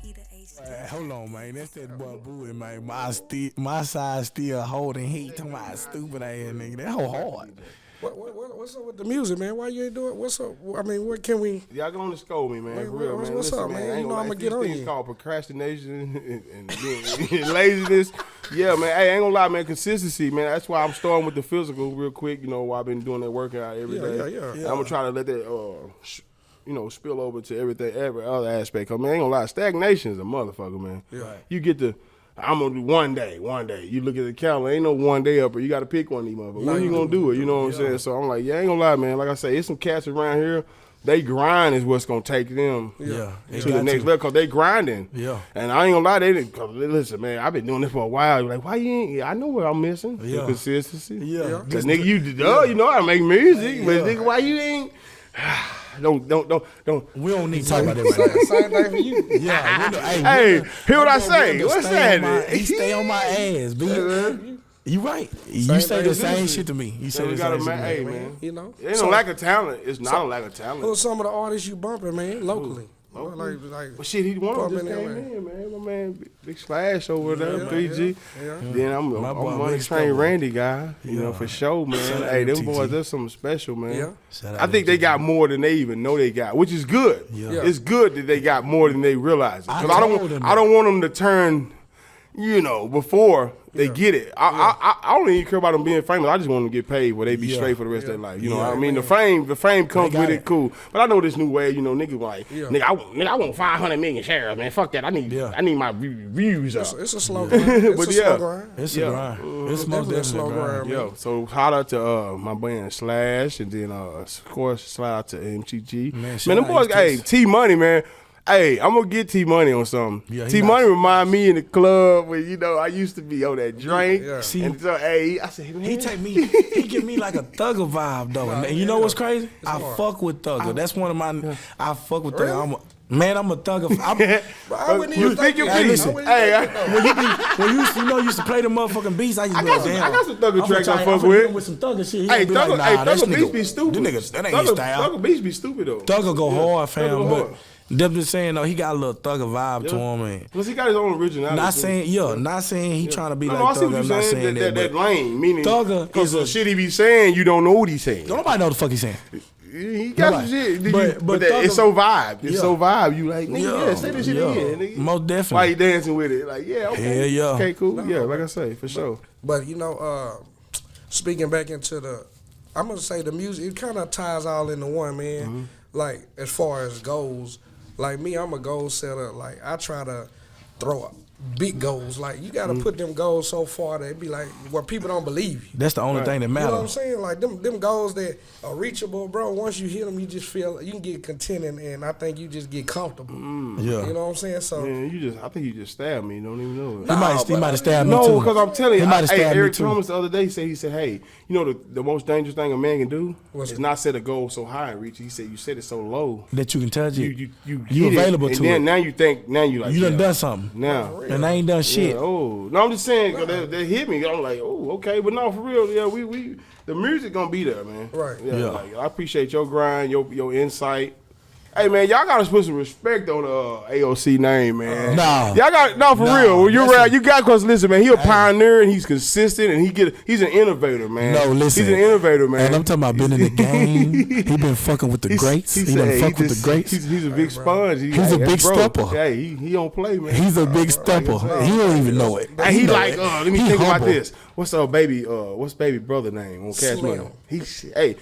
He the HD. Hold on, man. That's that boy Bowie, man. My side still holding heat. Talking about stupid ass nigga. That whole hard. What's up with the music, man? Why you ain't doing? What's up? I mean, what can we? Y'all gonna scold me, man. For real, man. What's Listen, up, man? I ain't You know gonna I'ma lie, get on these things you. called procrastination and laziness. Yeah, man. Hey, I ain't gonna lie, man. Consistency, man. That's why I'm starting with the physical real quick. You know, while I've been doing that workout every day. Yeah. And I'm gonna try to let that spill over to every other aspect. Cause man, I ain't gonna lie, stagnation is a motherfucker, man. Yeah. You get to. I'm gonna do one day. You look at the calendar, ain't no one day up, but you gotta pick one of these motherfuckers. When you gonna do it? You know what I'm saying? So I'm like, yeah, I ain't gonna lie, man. Like I say, it's some cats around here. They grind is what's gonna take them Yeah. to the next level, cause they grinding. Yeah. And I ain't gonna lie, they didn't. Cause listen, man, I've been doing this for a while. Like, why you ain't? I know what I'm missing. Yeah. The consistency. Yeah. Cause nigga, you know I make music, but nigga, why you ain't? Don't. We don't need to talk about that right now. Same thing for you. Yeah. Hey, hear what I say? What's that? He stay on my ass, B. You right. You Same say thing the as same this. shit to me. You So say we the gotta, same shit to hey, me. man. You know, It ain't no lack of talent. It's not a lack of talent. Who's some of the artists you bumping, man, locally? Locally? Like, Well, shit, he one of them Bumping just that came way. in, man. My man, Big Slash over there, 3G. yeah. Then I'm My boy, Money Big Train Stubborn. Randy guy, you know, for sure, man. Shout out Hey, to them TT. boys, that's something special, man. Yeah. Shout out I to think they TT. got more than they even know they got, which is good. Yeah. It's good that they got more than they realize. I Because told them I don't want them to turn, before they get it. I don't even care about them being famous. I just want them to get paid where they be straight for the rest of their life. You know what I mean? The fame comes got with it. it, cool. But I know this new way, niggas like, Yeah. nigga, I want 500 million shares, man. Fuck that. I need my views up. it's a slow grind. It's But a yeah. slow grind. It's a grind. It's most definitely definitely a a slow grind. grind, man. Yo, so shout out to my band Slash, and then of course shout out to MTG. Man, shout them out boys, to hey, T's. T Money, man. Hey, I'm gonna get T Money on something. Yeah, he T Money nice. remind me in the club when I used to be on that drink. Yeah. See, and so hey, I said, man, he give me like a thugger vibe though. And you know what's crazy? I hard. fuck with thugger. That's one of my. I fuck with thugger. I'm a thugger. But I wouldn't you even think think you that. be? listen. Hey, when you used to play the motherfucking beats, I used to be like, damn. I got some thugger tracks I fuck I'm with. with some thugger shit. He hey, gonna be like, nah, this Thugger Beats nigga, be stupid. This nigga, that ain't his style. Thugger Beats be stupid though. Thugger go hard, fam. Thugger go But hard. them just saying though, he got a little thugger vibe to him, and Plus he got his own originality. not too. saying, not saying he trying to be No, like I see Thugger. what I'm you're not saying. saying That that. lane, meaning Thugger because is the a- shit he be saying, you don't know what he's saying. Don't nobody know what the fuck he's saying. He got some Nobody. shit, But it's Thugger- so vibe. It's Yeah. so vibe. You like, nigga, yeah, say this shit yeah. again, nigga. Most Why definitely. you dancing with it? Like, yeah, okay, Hell yeah. okay, cool, yeah, like I say, for sure. But speaking back into I'm gonna say the music. It kind of ties all into one, man. Mm-hmm. Like as far as goals, like me, I'm a goal setter. Like I try to throw up big goals. Like you gotta put them goals so far that it be like where people don't believe you. That's the only thing that You know what I'm matters. saying? Like them goals that are reachable, bro. Once you hit them, you just feel you can get contented, and I think you just get comfortable. Yeah. You know what I'm saying? So Man, I think you just stabbed me. You don't even know it. He might have stabbed me No, too. because I'm telling you, He might have hey, stabbed me Eric too. Thomas the other day he said, hey, you know the most dangerous thing a man can do What's is it? not set a goal so high and reach it. He said you set it so low. That you can touch it. You You get available it, to and then it. now you think you like You done yeah, done something. now. And I ain't done shit. Yeah, oh no, I'm just saying 'cause they hit me. I'm like, oh, okay, but no, for real, yeah, we the music gonna be there, man. Right. Yeah. Yeah. Like, I appreciate your grind, your insight. Hey man, y'all gotta put some respect on the AOC name, man. Nah. Y'all got for Nah, real. When you're listen. right, you got cause listen, man, he a pioneer and he's consistent and he's an innovator, man. No, listen. he's an innovator, man. And I'm talking about been in the game. He been fucking with the greats. He done fuck with the greats. He's a big sponge. He's a that's big bro. stepper. Hey, he don't play, man. He's a big stepper. He don't even know it. And he know like, it. let me He think about humble. this. What's baby brother name on Cash Slim. Money?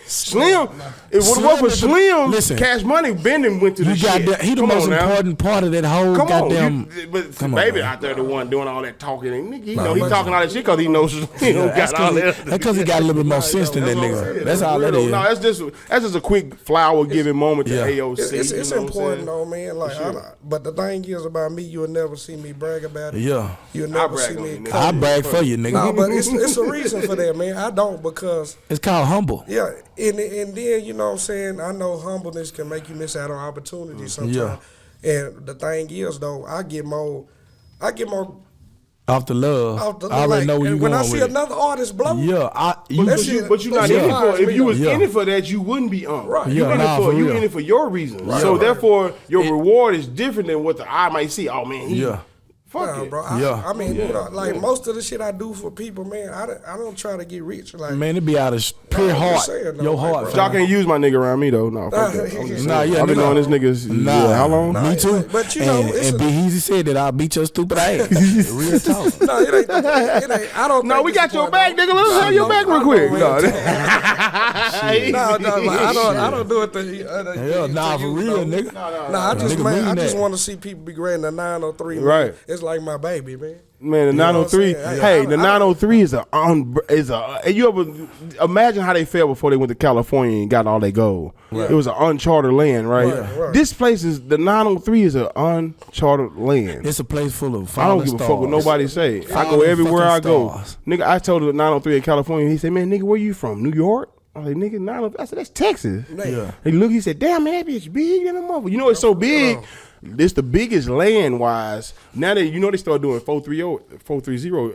Slim. If what Slim for is the- Slim, listen. Cash Money Bending went to the You got shit. that. He the Come most on now. important part of that whole Come goddamn. on, but Come on, baby man. out there the one doing all that talking. And nigga, he Nah, know he but- talking all that shit because he knows he don't That's got all that. because he got a little bit more sense than that That's what I'm nigga. saying. That's all that Real. is. No, that's just a quick flower giving moment to Yeah. AOC. It's you know what I'm important saying? though, man. Like, but the thing is about me, you'll never see me brag about it. Yeah. You'll never brag see on me. you, nigga. I brag for you, nigga. No, but it's a reason for that, man. I don't because It's called humble. yeah, and then you know what I'm saying. I know humbleness can make you miss out on opportunities sometimes. Yeah. And the thing is though, I get more Off the love. I already know where you when going I see with it. another artist blow, Yeah, That But shit- you're not that in shit it for. bothers If me, you was though. in it for that, you wouldn't be on. Right. You Yeah, in nah, it for for you real. in it for your reasons. So therefore, your reward is different than what the eye might see. Oh man, Yeah. fuck Nah, it. bro. Yeah. I mean, you know, like most of the shit I do for people, man, I don't try to get rich. Like, Man, it be out of pure I'm heart. just saying, though, Your like, heart. bro. Y'all fam. can't use my nigga around me though. No, fuck that. I'm just Nah, saying. yeah, I've been nigga. knowing this niggas. Nah. Yeah, how long? Nah, Me too. but you know, it's and a- Big Easy said that I'll beat your stupid ass. Real talk. no, it ain't. I don't. No, think we it's got the your point, back, though. nigga. Let's have your back real quick. No, I don't do it to Hell, nah, for real, nigga. Nah, I just Nigga man, I mean just that. want to see people be great in the 903. Man. Right. It's like my baby, man. Man, the know what I'm 903. saying? Hey, the I 903 is a. You ever imagine how they felt before they went to California and got all their gold? It was an uncharted land, right? Right. This place is the 903 is an uncharted land. It's a place full of I don't fallen give a fuck what stars. nobody say. I go Fallen everywhere I fucking go. stars. Nigga, I told the 903 in California. He said, "Man, nigga, where you from? New York?" I was like, "Nigga, 903." I said, "That's Texas." Yeah. He looked. He said, "Damn, man, that bitch big than a mother." You know, it's so big. This the biggest land wise. Now that you know they start doing 430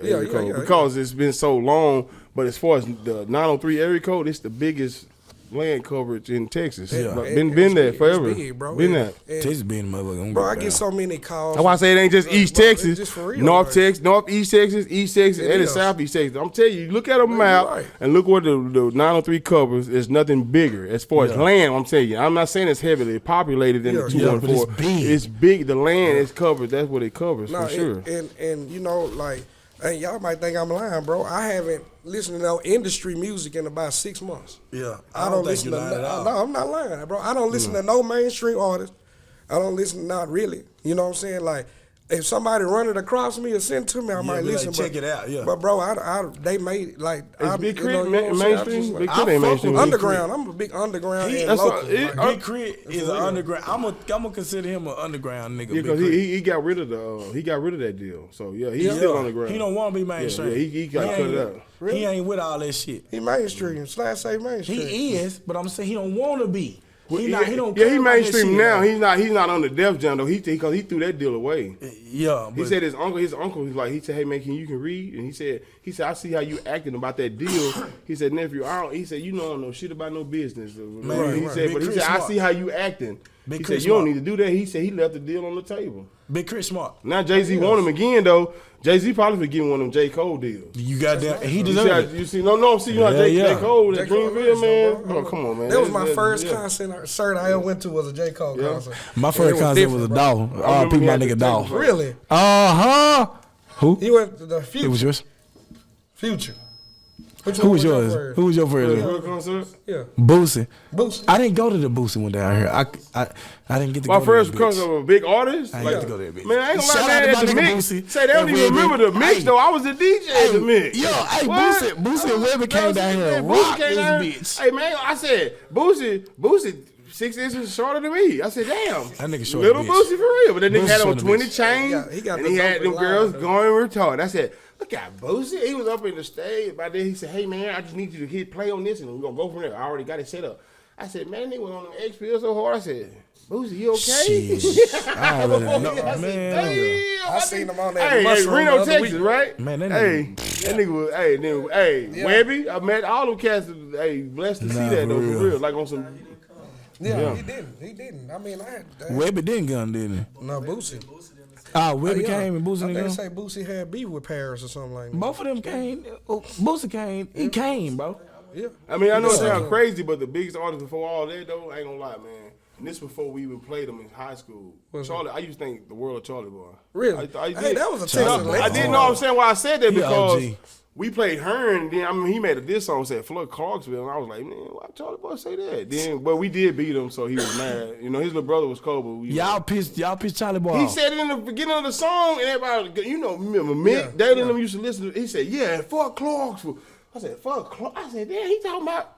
area code yeah. because it's been so long. But as far as the 903 area code, it's the biggest land coverage in Texas. Yeah. But It's been there big, forever. it's big, bro. Been And- there. and- Texas being motherfucker. Bro, I get so many calls. That's why I say it ain't just Bro, East bro, Texas, it's just for real, North like- Texas, Northeast Texas, East Texas, It and is. Southeast Texas. I'm telling you, look at a Man, map you're right. and look what the 903 covers. There's nothing bigger as far as land. I'm telling you, I'm not saying it's heavily populated in the Yeah, 214. but it's big. It's big. The land is covered. That's what it covers Nah, for sure. And you know, like, hey, y'all might think I'm lying, bro. I haven't listened to no industry music in about 6 months. Yeah. I don't listen to no, I'm not lying, bro. I don't listen to no mainstream artists. I don't listen, not really. You know what I'm saying? Like, if somebody run it across me or send it to me, I might be like, listen. check but, it out, yeah. But bro, they made like Is Big you Crit know what I'm saying? I mainstream? just- Big I Crit ain't fuck mainstream. with Big underground. I'm a big underground and That's local. what- it- like, Big Crit is an underground. I'm gonna consider him an underground nigga. Yeah, Big because Crit. he got rid of that deal. So yeah, he's still on the ground. He don't want to be mainstream. Yeah, he got cut ain't- it out. He ain't with all that shit. he mainstream. Slash say mainstream. He is, but I'm saying he don't want to be. He not. He don't. Yeah, care he about that mainstream shit, now. though. He's not on the Def Jam though. Because he threw that deal away. Yeah, He but said his uncle was like, he said, "Hey man, you can read?" And he said, "I see how you acting about that deal." He said, "Nephew, he said, you don't know shit about no business." Man, he right. said, Big but he Chris said, "I smart. see how you acting." Big He Chris said, "You don't smart. need to do that." He said he left the deal on the table. Big Chris Smart. Now Jay-Z want him again though. Jay-Z probably for getting one of them J. Cole deals. You got that? He You see, deserves it. you see, no, see, you know, Yeah, J. yeah. Cole, that J. Cole Greenville, is, man. bro. Oh, come on, man. That was my That's- first yeah. concert I ever went to was a J. Cole concert. My And first it concert was a different, dog. I R.I.P. remember my he had nigga to dog. take- Really? Who? He went to the It was Future. yours. Future. Who was yours? Who was your first? Real concert? Yeah. Boosie. Boosie. I didn't go to the Boosie one down here. I didn't get to My go first to that bitch. concert of a big artist? I ain't get to go to that bitch. Man, I ain't gonna Shout lie, out to man, my at the nigga mix. Boosie. Say, they don't And even Webby. remember the mix, Hey. though. I was the DJ at the mix. Yo, hey, What? Boosie and Webby came down here and Boosie rocked came this down- bitch. Hey, man, I said, Boosie, 6 inches shorter than me. I said, damn. That nigga short Little bitch. Boosie for real. But that nigga Boosie had on short 20 bitch. chains, He got and the he had them dopest girls line, going retarded. I said, look at Boosie. He was up in the stage. By then, he said, hey, man, I just need you to hit play on this, and we're going to go from there. I already got it set up. I said, man, they went on them X pills so hard. I said, Boosie, you okay? Shit. I already know, I said, man. damn. I seen him on that Hey, mushroom Reno, the other Texas, week. right? Man, that hey, nigga- that nigga was, hey, Webby, I met all them cats. Hey, blessed to see Nah, that though, for for real. real. Like on some. Yeah, Yeah. he didn't. I mean, I had Webby didn't gun, didn't he? no Boosie. Webby Yeah. came and Boosie I didn't think come. say Boosie had beef with Paris or something like that. Both of them came. Boosie came. He came, bro. Yeah. I mean, I know it Yeah. sounds crazy, but the biggest artist before all that though, I ain't gonna lie, man. And this before we even played them in high school. What's Charlie, I used to think the world of Charlie Boy. Really? I Hey, did. that was a No, Texas I legend. didn't know. I'm saying why I said that He because OG. we played Hearn. Then I mean, he made a diss song said "Flood Clarksville," and I was like, man, why Charlie Boy say that? Then, but we did beat him, so he was mad. You know, his little brother was cold, but we. Y'all pissed Charlie Boy He off. said it in the beginning of the song, and everybody, you know, remember Mick, Yeah, Dale and them used to listen to it. He said, yeah, fuck Clarksville. I said, fuck Clark. I said, damn, he talking about.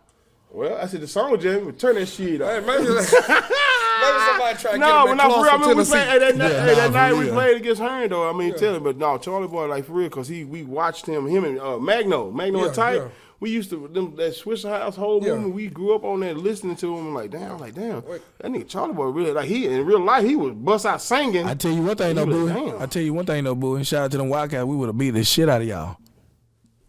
Well, I said, the song, Jim, turn that shit Hey, off. maybe somebody try to No, get but him not for real. I mean, we Tennessee. played, that nah, night for we real. played against Hearn, though. I mean, tell him, but no, Charlie Boy, like, for real, because we watched him and Magno Yeah, and Type. yeah. We used to that Swisher House whole Yeah. movement. We grew up on that, listening to him. Like damn, that nigga Charlie Boy really like he in real life he was bust out singing. I tell you one thing, no You boo. like, damn. I tell you one thing, no boo. And shout out to them Wildcats. We would have beat the shit out of y'all.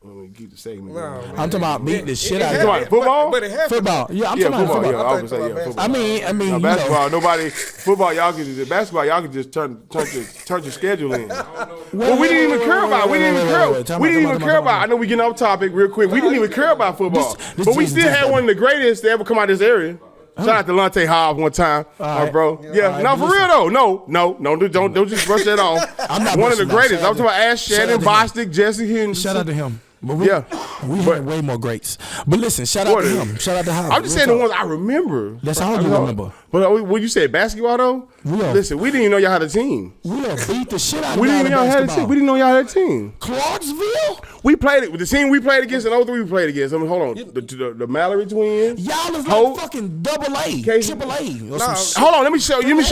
Let me keep the segment. No, going. man. I'm talking about beat the shit out You of talking y'all. about football? But it happened. Football. Yeah, I'm Yeah, talking about football. Yeah, football. I was gonna say yeah, football. I mean, No, you know. basketball. Nobody football. Y'all can just basketball. Y'all can just turn your schedule in. Well, we didn't even care about. We didn't even care. We didn't even care about. I know we getting off topic real quick. We didn't even care about football, This but we just- still had one of the greatest to ever come out of this area. Shout out to Lante Hobbs one time, right. bro. Yeah, right, no, for listen. real though. No, don't just brush that off. I'm not one of the brushing off. greatest. Shout I'm talking about Ash shout out Shannon, to him. Bostic, Jesse Henderson. Shout out to him. But we Yeah. had way more greats. But listen, shout out to him. Shout out to Howard. I'm just saying the ones I remember. That's all you remember. But when you said basketball though, listen, we didn't even know y'all had a team. We done beat the shit out of We y'all didn't in even know y'all had a team. basketball. We didn't know y'all had a team. Clarksville? We played it with the team we played against in 03 we played against. I mean, hold on. The Mallory twins. Y'all is Holt. like fucking double A, Casey. triple A. Or Nah, some shit. Hold on, let me show you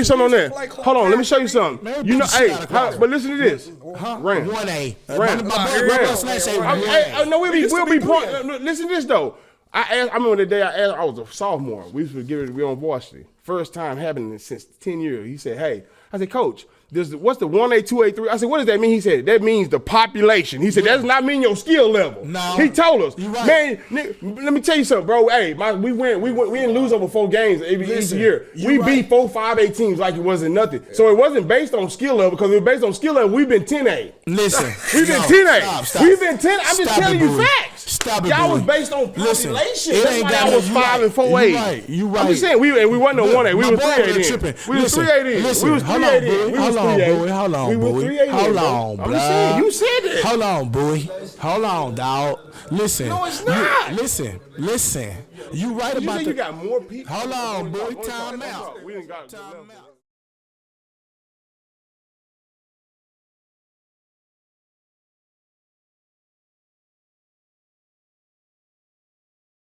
something on there. Hold on, let me show you something. Man, You know, beat the shit hey, out of Clarksville. but listen to this. Ran. 1A. Ran. My Ran. brother say Hey, no, we'll used to be be point. three. Listen to this though. I remember the day I was a sophomore. We used to give it on varsity. First time happening it since 10 years. He said, "Hey," I said, "Coach, what's the 1A, 2A, 3?" I said, "What does that mean?" He said, "That means the population." He said, "That does not mean your skill level." No. He told us, You right. man. Let me tell you something, bro. Hey, we didn't lose over 4 games each year. We beat 4 5A teams like it wasn't nothing. So it wasn't based on skill level because it was based on skill level. We've been 10A. Listen. We've been No, 10A. stop. We've been 10. I'm just Stop telling it, you Bowie. facts. Stop it, Y'all was Bowie. based on Listen, population. it That's ain't why got y'all was you 5 and 4A. You right. You right. I'm just saying we wasn't no 1A. We My was boy 3A was then. tripping. We was Listen, 3A then. listen, We was hold 3A on, then. Bowie. We was Hold on, 3A. Bowie. Hold on, We was Bowie. 3A then. Hold bro. on, I'm just saying. You said that. Hold on, Bowie. Hold on, dog. Listen. No, it's not. Listen. You right You about said the. you got more people. Hold on, boy. Time out. We didn't got Time out.